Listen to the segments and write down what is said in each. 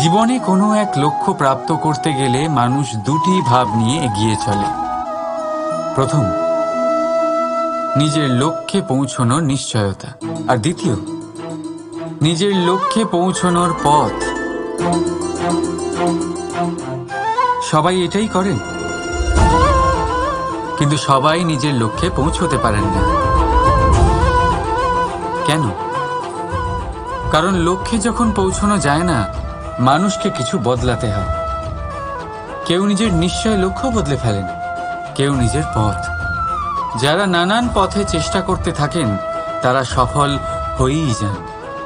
জীবনে কোনো এক লক্ষ্য প্রাপ্ত করতে গেলে মানুষ দুটি ভাব নিয়ে এগিয়ে চলে। প্রথম, নিজের লক্ষ্যে পৌঁছানোর নিশ্চয়তা, আর দ্বিতীয়, নিজের লক্ষ্যে পৌঁছানোর পথ। সবাই এটাই করেন, কিন্তু সবাই নিজের লক্ষ্যে পৌঁছতে পারেন না। কেন? কারণ লক্ষ্যে যখন পৌঁছানো যায় না, মানুষকে কিছু বদলাতে হয়। কেউ নিজের নিশ্চয় লক্ষ্য বদলে ফেলেন, কেউ নিজের পথ। যারা নানান পথে চেষ্টা করতে থাকেন তারা সফল হয়েই যান,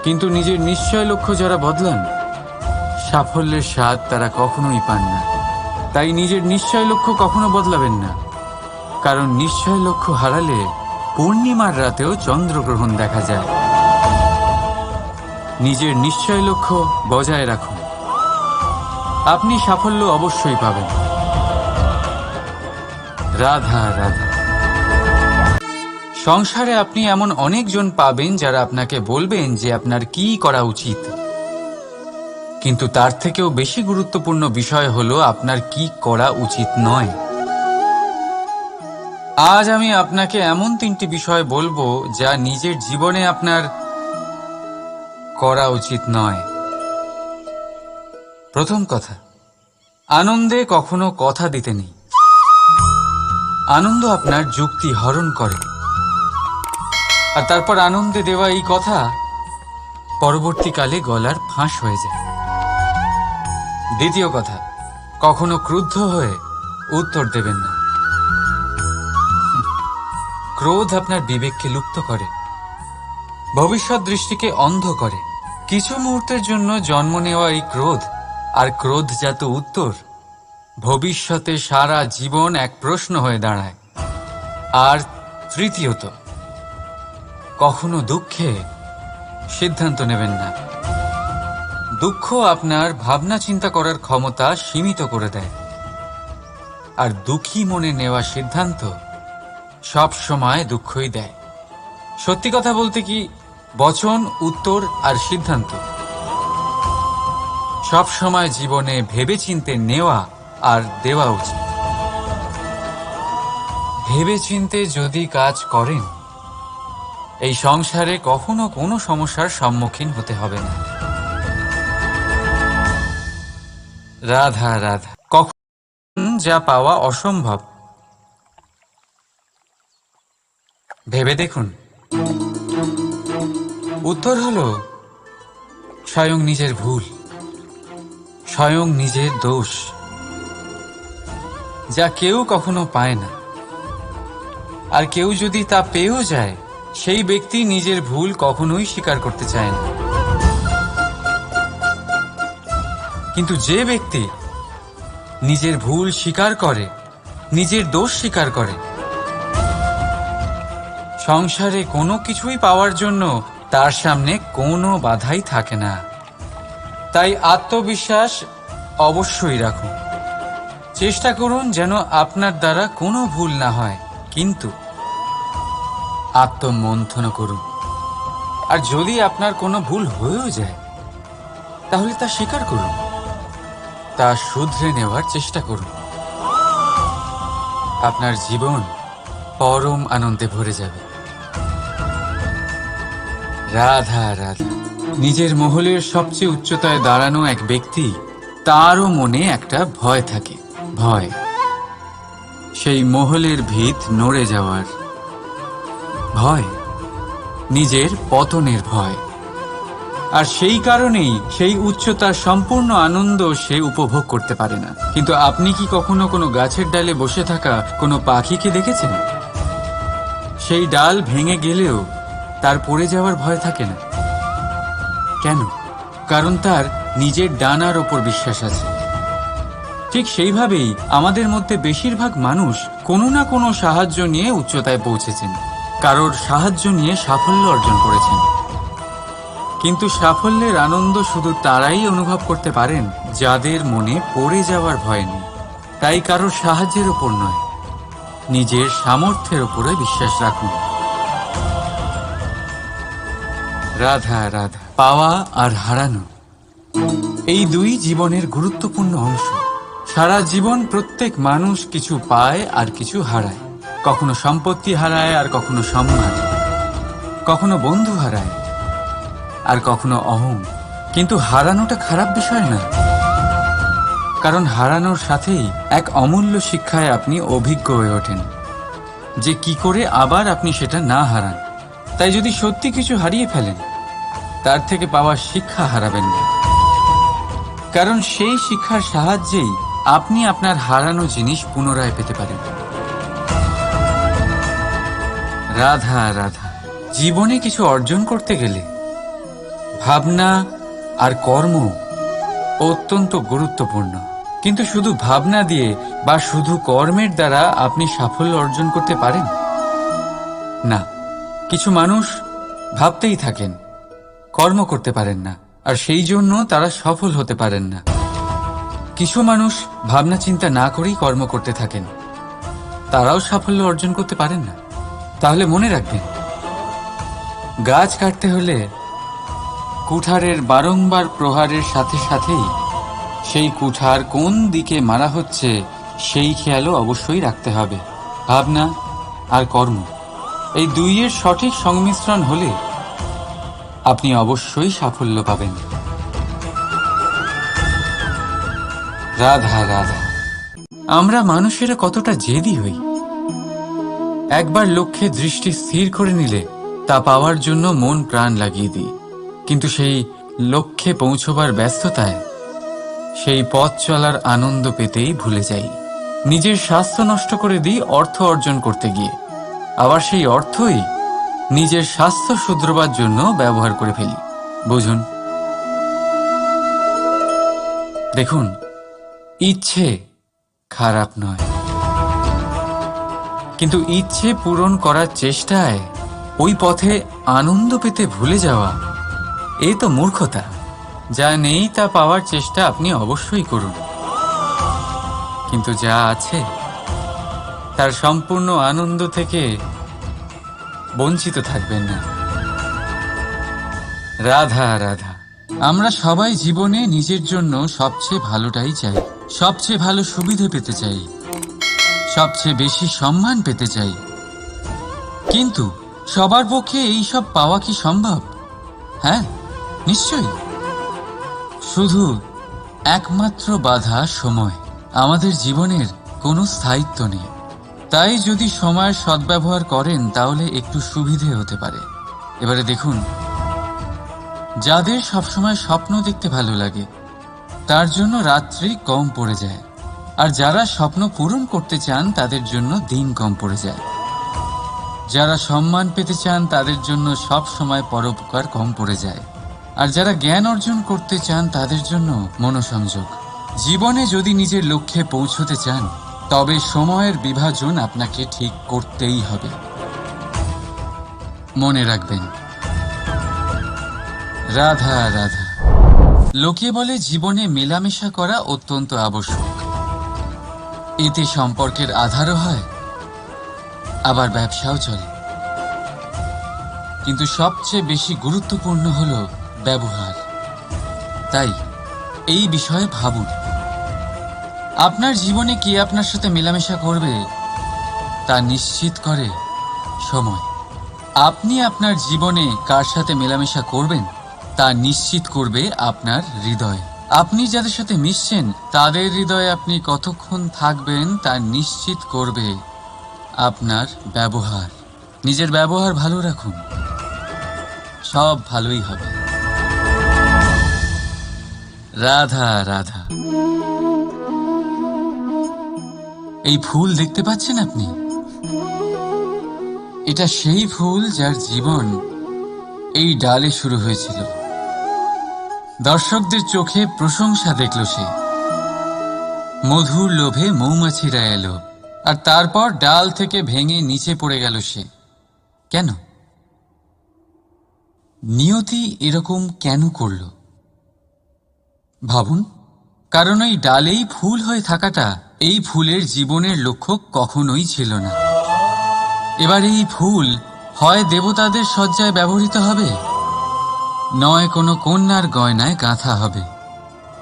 কিন্তু নিজের নিশ্চয় লক্ষ্য যারা বদলান, সাফল্যের স্বাদ তারা কখনোই পান না। তাই নিজের নিশ্চয় লক্ষ্য কখনো বদলাবেন না, কারণ নিশ্চয় লক্ষ্য হারালে পূর্ণিমার রাতেও চন্দ্রগ্রহণ দেখা যায়। নিজের নিশ্চয় লক্ষ্য বজায় রাখুন, আপনি সাফল্য অবশ্যই পাবেন। রাধা রাধা। সংসারে আপনি এমন অনেকজন পাবেন যারা আপনাকে বলবেন যে আপনার কি করা উচিত, কিন্তু তার থেকেও বেশি গুরুত্বপূর্ণ বিষয় হলো আপনার কি করা উচিত নয়। আজ আমি আপনাকে এমন তিনটি বিষয় বলবো যা নিজের জীবনে আপনার করা উচিত নয়। প্রথম কথা, আনন্দে কখনো কথা দিতে নেই। আনন্দ আপনার যুক্তি হরণ করে, আর তারপর আনন্দে দেওয়া এই কথা পরবর্তীকালে গলার ফাঁস হয়ে যায়। দ্বিতীয় কথা, কখনো ক্রুদ্ধ হয়ে উত্তর দেবেন না। ক্রোধ আপনার বিবেককে লুপ্ত করে, ভবিষ্যৎ দৃষ্টিকে অন্ধ করে। কিছু মুহূর্তের জন্য জন্ম নেওয়া এই ক্রোধ আর ক্রোধজাত উত্তর ভবিষ্যতে সারা জীবন এক প্রশ্ন হয়ে দাঁড়ায়। আর তৃতীয়ত, কখনো দুঃখে সিদ্ধান্ত নেবেন না। দুঃখ আপনার ভাবনা চিন্তা করার ক্ষমতা সীমিত করে দেয়, আর দুঃখী মনে নেওয়া সিদ্ধান্ত সব সময় দুঃখই দেয়। সত্যি কথা বলতে কি, বচন, উত্তর আর সিদ্ধান্ত সব সময় জীবনে ভেবেচিন্তে নেওয়া আর দেওয়া উচিত। ভেবেচিন্তে যদি কাজ করেন, এই সংসারে কখনো কোনো সমস্যার সম্মুখীন হতে হবে না। রাধা রাধা। কখন যা পাওয়া অসম্ভব, ভেবে দেখুন। উত্তর হলো স্বয়ং নিজের ভুল, স্বয়ং নিজের দোষ, যা কেউ কখনো পায় না। আর কেউ যদি তা পেয়েও যায়, সেই ব্যক্তি নিজের ভুল কখনোই স্বীকার করতে চায় না। কিন্তু যে ব্যক্তি নিজের ভুল স্বীকার করে, নিজের দোষ স্বীকার করে, সংসারে কোনো কিছুই পাওয়ার জন্য তার সামনে কোনো বাধাই থাকে না। তাই আত্মবিশ্বাস অবশ্যই রাখুন। চেষ্টা করুন যেন আপনার দ্বারা কোনো ভুল না হয়, কিন্তু আত্মমন্থন করুন। আর যদি আপনার কোনো ভুল হয়েও যায়, তাহলে তা স্বীকার করুন, তা শুধরে নেওয়ার চেষ্টা করুন। আপনার জীবন পরম আনন্দে ভরে যাবে। রাধা রাধা। নিজের মহলের সবচেয়ে উচ্চতায় দাঁড়ানো এক ব্যক্তি, তারও মনে একটা ভয় থাকে। ভয়, সেই মহলের ভিত নড়ে যাওয়ার ভয়, নিজের পতনের ভয়। আর সেই কারণেই সেই উচ্চতার সম্পূর্ণ আনন্দ সে উপভোগ করতে পারে না। কিন্তু আপনি কি কখনো কোনো গাছের ডালে বসে থাকা কোনো পাখিকে দেখেছেন? সেই ডাল ভেঙে গেলেও তার পড়ে যাওয়ার ভয় থাকে না। কেন? কারণ তার নিজের ডানার ওপর বিশ্বাস আছে। ঠিক সেইভাবেই আমাদের মধ্যে বেশিরভাগ মানুষ কোনো না কোনো সাহায্য নিয়ে উচ্চতায় পৌঁছেছেন, কারোর সাহায্য নিয়ে সাফল্য অর্জন করেছেন। কিন্তু সাফল্যের আনন্দ শুধু তারাই অনুভব করতে পারেন যাদের মনে পড়ে যাওয়ার ভয় নেই। তাই কারোর সাহায্যের ওপর নয়, নিজের সামর্থ্যের ওপরে বিশ্বাস রাখুন। রাধা রাধা। পাওয়া আর হারানো এই দুই জীবনের গুরুত্বপূর্ণ অংশ। সারা জীবন প্রত্যেক মানুষ কিছু পায় আর কিছু হারায়। কখনো সম্পত্তি হারায় আর কখনো সম্মান, কখনো বন্ধু হারায় আর কখনো অহং। কিন্তু হারানোটা খারাপ বিষয় না, কারণ হারানোর সাথেই এক অমূল্য শিক্ষায় আপনি অভিজ্ঞ হয়ে ওঠেন যে কি করে আবার আপনি সেটা না হারান। তাই যদি সত্যি কিছু হারিয়ে ফেলেন, তার থেকে পাওয়া শিক্ষা হারাবেন না, কারণ সেই শিক্ষার সাহায্যেই আপনি আপনার হারানো জিনিস পুনরায় পেতে পারেন। রাধা রাধা। জীবনে কিছু অর্জন করতে গেলে ভাবনা আর কর্ম অত্যন্ত গুরুত্বপূর্ণ। কিন্তু শুধু ভাবনা দিয়ে বা শুধু কর্মের দ্বারা আপনি সাফল্য অর্জন করতে পারেন না। কিছু মানুষ ভাবতেই থাকেন, কর্ম করতে পারেন না, আর সেই জন্য তারা সফল হতে পারেন না। কিছু মানুষ ভাবনা চিন্তা না করেই কর্ম করতে থাকেন, তারাও সাফল্য অর্জন করতে পারেন না। তাহলে মনে রাখবেন, গাছ কাটতে হলে কুঠারের বারংবার প্রহারের সাথে সাথেই সেই কুঠার কোন দিকে মারা হচ্ছে সেই খেয়ালও অবশ্যই রাখতে হবে। ভাবনা আর কর্ম, এই দুইয়ের সঠিক সংমিশ্রণ হলে আপনি অবশ্যই সাফল্য পাবেন। রাধা রাধা। আমরা মানুষেরা কতটা জেদি হই। একবার লক্ষ্যে দৃষ্টি স্থির করে নিলে তা পাওয়ার জন্য মন প্রাণ লাগিয়ে দিই, কিন্তু সেই লক্ষ্যে পৌঁছবার ব্যস্ততায় সেই পথ চলার আনন্দ পেতেই ভুলে যাই। নিজের স্বাস্থ্য নষ্ট করে দিই অর্থ অর্জন করতে গিয়ে, আবার সেই অর্থই নিজের স্বাস্থ্য শুধরবার জন্য ব্যবহার করে ফেলি। বুঝুন, দেখুন, ইচ্ছে খারাপ নয়, কিন্তু ইচ্ছে পূরণ করার চেষ্টায় ওই পথে আনন্দ পেতে ভুলে যাওয়া, এ তো মূর্খতা। যা নেই তা পাওয়ার চেষ্টা আপনি অবশ্যই করুন, কিন্তু যা আছে তার সম্পূর্ণ আনন্দ থেকে বঞ্চিত থাকবেন না। রাধা রাধা। আমরা সবাই জীবনে নিজের জন্য সবচেয়ে ভালোটাই চাই, সবচেয়ে ভালো সুবিধে পেতে চাই, সবচেয়ে বেশি সম্মান পেতে চাই। কিন্তু সবার পক্ষে এই সব পাওয়া কি সম্ভব? হ্যাঁ, নিশ্চয়ই। শুধু একমাত্র বাধা সময়। আমাদের জীবনের কোনো স্থায়িত্ব নেই, তাই যদি সময়ের সদ্ব্যবহার করেন তাহলে একটু সুবিধে হতে পারে। এবারে দেখুন, যাদের সবসময় স্বপ্ন দেখতে ভালো লাগে তার জন্য রাত্রি কম পড়ে যায়, আর যারা স্বপ্ন পূরণ করতে চান তাদের জন্য দিন কম পড়ে যায়। যারা সম্মান পেতে চান তাদের জন্য সব সময় পরোপকার কম পড়ে যায়, আর যারা জ্ঞান অর্জন করতে চান তাদের জন্য মনোসংযোগ। জীবনে যদি নিজের লক্ষ্যে পৌঁছতে চান তবে সময়ের বিভাজন আপনাকে ঠিক করতেই হবে। মনে রাখবেন। রাধা রাধা। লোকে বলে জীবনে মেলামেশা করা অত্যন্ত আবশ্যক, এতে সম্পর্কের আধারও হয়, আবার ব্যবসাও চলে। কিন্তু সবচেয়ে বেশি গুরুত্বপূর্ণ হলো ব্যবহার। তাই এই বিষয়ে ভাবুন, আপনার জীবনে কে আপনার সাথে মেলামেশা করবে তা নিশ্চিত করে সময়। আপনি আপনার জীবনে কার সাথে মেলামেশা করবেন তা নিশ্চিত করবে আপনার হৃদয়। আপনি যাদের সাথে মিশছেন তাদের হৃদয়ে আপনি কতক্ষণ থাকবেন তা নিশ্চিত করবে আপনার ব্যবহার। নিজের ব্যবহার ভালো রাখুন, সব ভালোই হবে। রাধা রাধা। এই ফুল দেখতে পাচ্ছেন আপনি? এটা সেই ফুল যার জীবন এই ডালে শুরু হয়েছিল। দর্শকদের চোখে প্রশংসা দেখল সে, মধুর লোভে মৌমাছিরা এলো, আর তারপর ডাল থেকে ভেঙে নিচে পড়ে গেল সে। কেন? নিয়তি এরকম কেন করল? ভাবুন, কারণ এই ডালেই ফুল হয়ে থাকাটা এই ফুলের জীবনের লক্ষ্য কখনোই ছিল না। এবার এই ফুল হয় দেবতাদের সজ্জায় ব্যবহৃত হবে, নয় কোনো কন্যার গয়নায় গাঁথা হবে।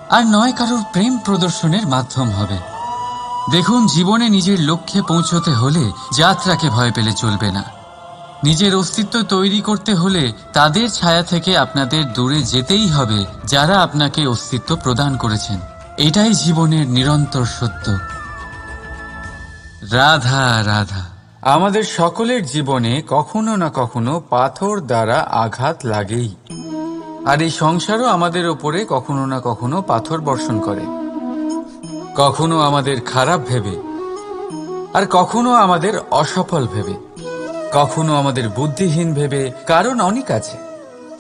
আর নয় কারোর প্রেম প্রদর্শনের মাধ্যম হবে। দেখুন, জীবনে নিজের লক্ষ্যে পৌঁছতে হলে যাত্রাকে ভয় পেলে চলবে না। নিজের অস্তিত্ব তৈরি করতে হলে তাদের ছায়া থেকে আপনাদের দূরে যেতেই হবে যারা আপনাকে অস্তিত্ব প্রদান করেছেন। এটাই জীবনের নিরন্তর সত্য। রাধা রাধা। আমাদের সকলের জীবনে কখনো না কখনো পাথর দ্বারা আঘাত লাগেই, আর এই সংসারও আমাদের ওপরে কখনো না কখনো পাথর বর্ষণ করে, কখনো আমাদের খারাপ ভেবে, আর কখনো আমাদের অসফল ভেবে, কখনো আমাদের বুদ্ধিহীন ভেবে। কারণ অনেক আছে,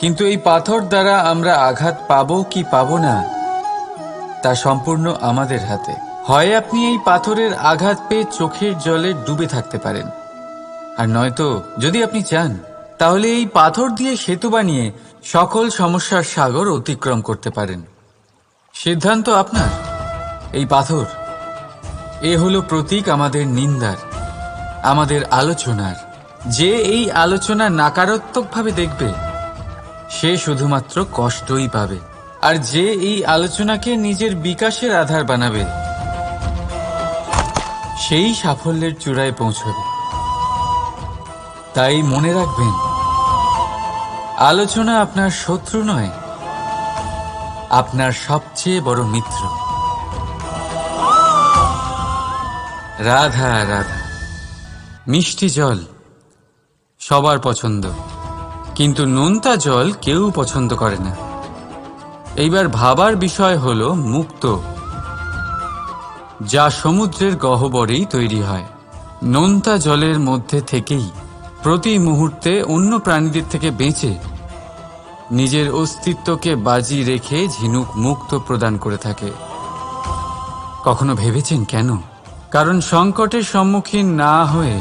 কিন্তু এই পাথর দ্বারা আমরা আঘাত পাবো কি পাবো না তা সম্পূর্ণ আমাদের হাতে। হয় আপনি এই পাথরের আঘাত পেয়ে চোখের জলে ডুবে থাকতে পারেন, আর নয়তো যদি আপনি চান তাহলে এই পাথর দিয়ে সেতু বানিয়ে সকল সমস্যার সাগর অতিক্রম করতে পারেন। সিদ্ধান্ত আপনার। এই পাথর এ হলো প্রতীক আমাদের নিন্দার, আমাদের আলোচনার। যে এই আলোচনা নাকারাত্মকভাবে দেখবে সে শুধুমাত্র কষ্টই পাবে, আর যে এই আলোচনাকে নিজের বিকাশের আধার বানাবে সেই সাফল্যের চূড়ায় পৌঁছবে। তাই মনে রাখবেন, আলোচনা আপনার শত্রু নয়, আপনার সবচেয়ে বড় মিত্র। রাধা রাধা। মিষ্টি জল সবার পছন্দ, কিন্তু নোনতা জল কেউ পছন্দ করে না। এইবার ভাবার বিষয় হলো মুক্ত, যা সমুদ্রের গহ্বরেই তৈরি হয়। নোনতা জলের মধ্যে থেকেই প্রতি মুহূর্তে অন্য প্রাণীদের থেকে বেঁচে নিজের অস্তিত্বকে বাজি রেখে ঝিনুক মুক্ত প্রদান করে থাকে। কখনো ভেবেছেন কেন? কারণ সংকটের সম্মুখীন না হয়ে,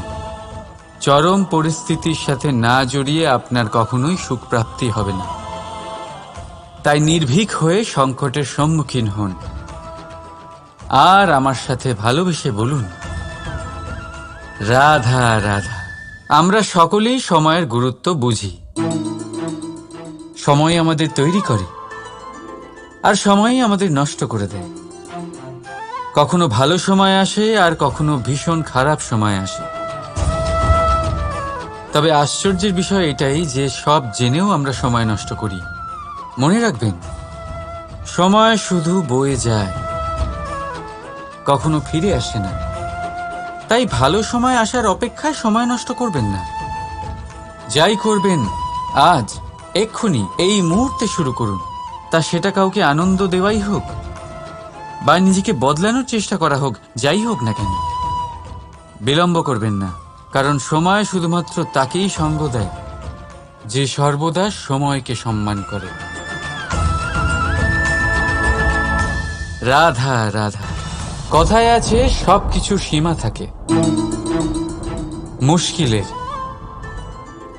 চরম পরিস্থিতির সাথে না জড়িয়ে আপনার কখনোই সুখ প্রাপ্তি হবে না। তাই নির্ভীক হয়ে সংকটের সম্মুখীন হন, আর আমার সাথে ভালোবেসে বলুন, রাধা রাধা। আমরা সকলেই সময়ের গুরুত্ব বুঝি। সময় আমাদের তৈরি করে, আর সময়ই আমাদের নষ্ট করে দেয়। কখনো ভালো সময় আসে, আর কখনো ভীষণ খারাপ সময় আসে। তবে আশ্চর্যের বিষয় এটাই যে সব জেনেও আমরা সময় নষ্ট করি। মনে রাখবেন, সময় শুধু বয়ে যায়, কখনো ফিরে আসে না। তাই ভালো সময় আসার অপেক্ষায় সময় নষ্ট করবেন না। যাই করবেন আজ, এক্ষুনি, এই মুহূর্তে শুরু করুন। তা সেটা কাউকে আনন্দ দেওয়াই হোক, বা নিজেকে বদলানোর চেষ্টা করা হোক, যাই হোক না কেন, বিলম্ব করবেন না। কারণ সময় শুধুমাত্র তাকেই সঙ্গ দেয় যে সর্বদা সময়কে সম্মান করে। রাধা রাধা। কথায় আছে, সবকিছু সীমা থাকে। মুশকিলের,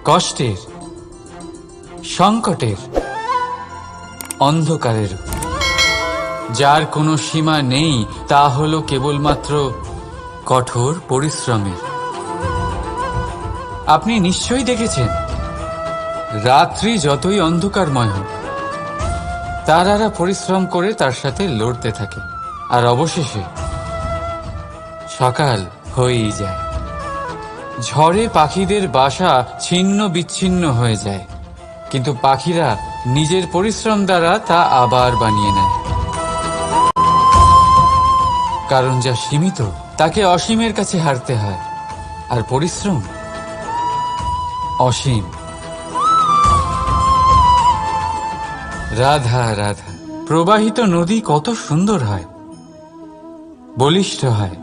কষ্টের, সংকটের, অন্ধকারের। যার কোনো সীমা নেই তা হলো কেবলমাত্র কঠোর পরিশ্রমের। আপনি নিশ্চয়ই দেখেছেন, রাত্রি যতই অন্ধকারময় হোক, তারারা পরিশ্রম করে তার সাথে লড়তে থাকে, আর অবশেষে সকাল হয়েই যায়। ঝড়ে পাখিদের বাসা ছিন্ন বিচ্ছিন্ন হয়ে যায়, কিন্তু পাখিরা নিজের পরিশ্রম দ্বারা তা আবার বানিয়ে নেয়। কারণ যা সীমিত তাকে অসীমের কাছে হারতে হয়, আর পরিশ্রম অসীম। রাধা রাধা। প্রবাহিত নদী কত সুন্দর হয়, বলিষ্ঠ হয়।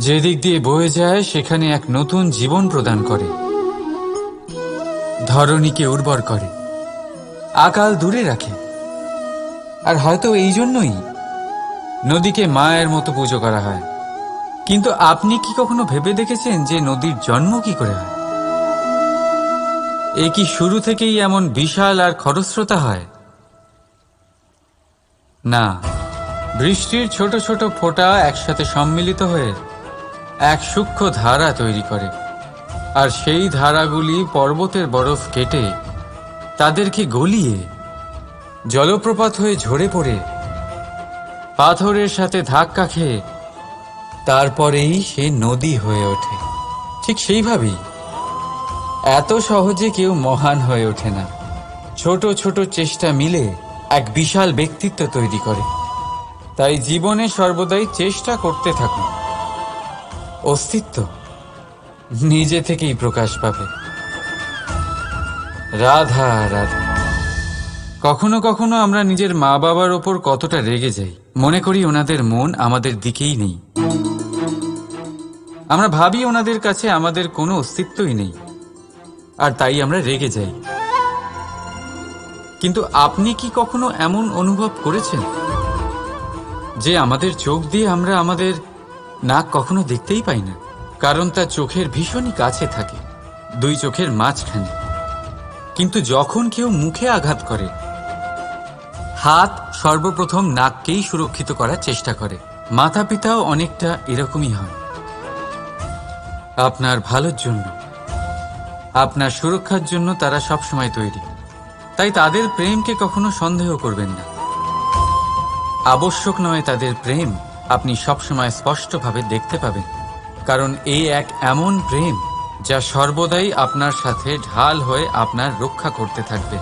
যেদিক দিয়ে বয়ে যায় সেখানে এক নতুন জীবন প্রদান করে, ধরণীকে উর্বর করে, আকাল দূরে রাখে। আর হয়তো এই জন্যই নদীকে মায়ের মতো পুজো করা হয়। কিন্তু আপনি কি কখনো ভেবে দেখেছেন যে নদীর জন্ম কি করে হয়? এ কি শুরু থেকেই এমন বিশাল আর খরস্রোতা হয়? না, বৃষ্টির ছোট ছোট ফোঁটা একসাথে সম্মিলিত হয়ে এক সূক্ষ্ম ধারা তৈরি করে, আর সেই ধারাগুলি পর্বতের বরফ কেটে তাদেরকে গলিয়ে জলপ্রপাত হয়ে ঝরে পড়ে পাথরের সাথে ধাক্কা খেয়ে তারপরেই সে নদী হয়ে ওঠে। ঠিক সেইভাবেই এত সহজে কেউ মহান হয়ে ওঠে না। ছোট ছোট চেষ্টা মিলে এক বিশাল ব্যক্তিত্ব তৈরি করে। তাই জীবনে সর্বদাই চেষ্টা করতে থাকুন। অস্তিত্ব নিজে থেকেই প্রকাশ পাবে। রাধা রাধা। কখনো কখনো আমরা নিজের মা বাবার ওপর কতটা রেগে যাই, মনে করি ওনাদের মন আমাদের দিকেই নেই। আমরা ভাবি ওনাদের কাছে আমাদের কোনো অস্তিত্বই নেই, আর তাই আমরা রেগে যাই। কিন্তু আপনি কি কখনো এমন অনুভব করেছেন যে আমাদের চোখ দিয়ে আমরা আমাদের নাক কখনো দেখতেই পাই না, কারণ তা চোখের ভীষণই কাছে থাকে, দুই চোখের মাঝখানে। কিন্তু যখন কেউ মুখে আঘাত করে, হাত সর্বপ্রথম নাককেই সুরক্ষিত করার চেষ্টা করে। মাতা পিতাও অনেকটা এরকমই হয়। আপনার ভালোর জন্য, আপনার সুরক্ষার জন্য তারা সবসময় তৈরি। তাই তাদের প্রেমকে কখনো সন্দেহ করবেন না। আবশ্যক নয় তাদের প্রেম আপনি সবসময় স্পষ্টভাবে দেখতে পাবেন, কারণ এই এক এমন প্রেম যা সর্বদাই আপনার সাথে ঢাল হয়ে আপনার রক্ষা করতে থাকবে।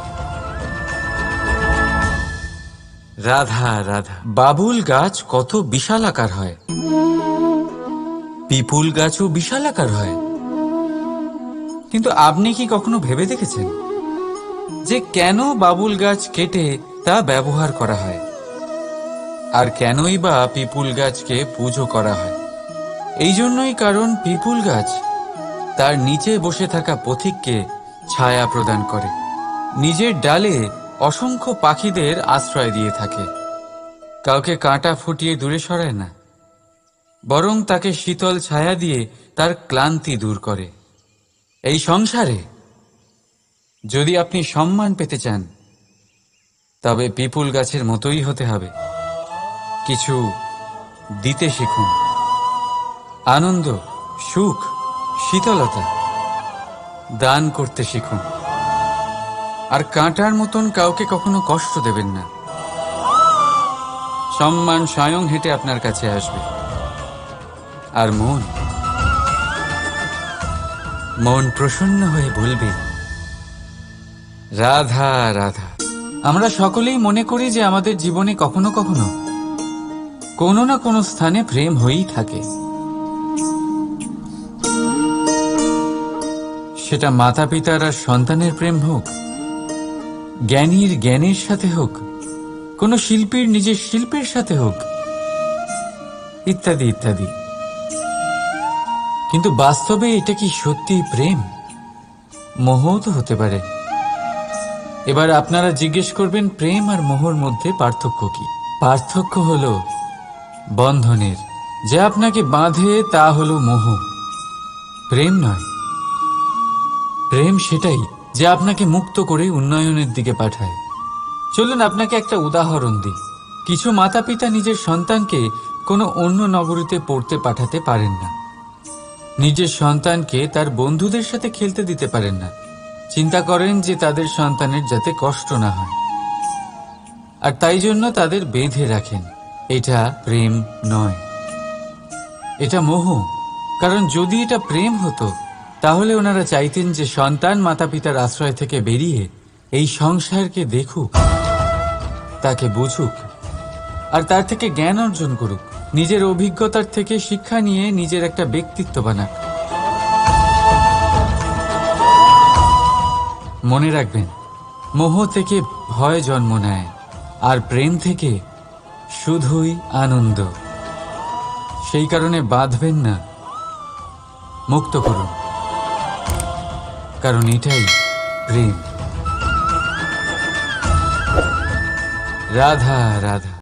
রাধা রাধা। বাবুল গাছ কত বিশাল আকার হয়, পিপুল গাছও বিশাল আকার হয়। কিন্তু আপনি কি কখনো ভেবে দেখেছেন যে কেন বাবুল গাছ কেটে তা ব্যবহার করা হয়, আর কেনই বা পিপুল গাছকে পুজো করা হয়? এই জন্যই, কারণ পিপুল গাছ তার নিচে বসে থাকা পথিককে ছায়া প্রদান করে, নিজের ডালে অসংখ্য পাখিদের আশ্রয় দিয়ে থাকে, কাউকে কাঁটা ফুটিয়ে দূরে সরায় না, বরং তাকে শীতল ছায়া দিয়ে তার ক্লান্তি দূর করে। এই সংসারে যদি আপনি সম্মান পেতে চান, তবে পিপুল গাছের মতোই হতে হবে। কিছু দিতে শিখুন, আনন্দ, সুখ, শীতলতা দান করতে শিখুন। আর কাঁটার মতন কাউকে কখনো কষ্ট দেবেন না। সম্মান স্বয়ং হেঁটে আপনার কাছে আসবে। আর মন প্রসন্ন হয়ে বলবে রাধা রাধা। আমরা সকলেই মনে করি যে আমাদের জীবনে কখনো কখনো কোনো না কোনো স্থানে প্রেম হয়েই থাকে। সেটা মাতা পিতার আর সন্তানের প্রেম হোক, জ্ঞানীর জ্ঞানের সাথে হোক, কোনো শিল্পীর নিজের শিল্পের সাথে হোক, ইত্যাদি ইত্যাদি। কিন্তু বাস্তবে এটা কি সত্যি প্রেম? মোহও তো হতে পারে। এবার আপনারা জিজ্ঞেস করবেন, প্রেম আর মোহর মধ্যে পার্থক্য কি? পার্থক্য হলো বন্ধনের। যে আপনাকে বাঁধে তা হলো মোহ, প্রেম নয়। প্রেম সেটাই যে আপনাকে মুক্ত করে উন্নয়নের দিকে পাঠায়। চলুন আপনাকে একটা উদাহরণ দিই। কিছু মাতা পিতা নিজের সন্তানকে কোনো অন্য নগরীতে পড়তে পাঠাতে পারেন না, নিজের সন্তানকে তার বন্ধুদের সাথে খেলতে দিতে পারেন না। চিন্তা করেন যে তাদের সন্তানের যাতে কষ্ট না হয়, আর তাই জন্য তাদের বেঁধে রাখেন। এটা প্রেম নয়, এটা মোহ। কারণ যদি এটা প্রেম হতো, তাহলে ওনারা চাইতেন যে সন্তান মাতা পিতার আশ্রয় থেকে বেরিয়ে এই সংসারকে দেখুক, তাকে বুঝুক, আর তার থেকে জ্ঞান অর্জন করুক, নিজের অভিজ্ঞতার থেকে শিক্ষা নিয়ে নিজের একটা ব্যক্তিত্ব বানাক। মনে রাখবেন, মোহ থেকে ভয় জন্ম নেয়, আর প্রেম থেকে শুধুই আনন্দ। সেই কারণে বাঁধবেন না, মুক্ত করুন, কারণ এটাই প্রেম। রাধা রাধা।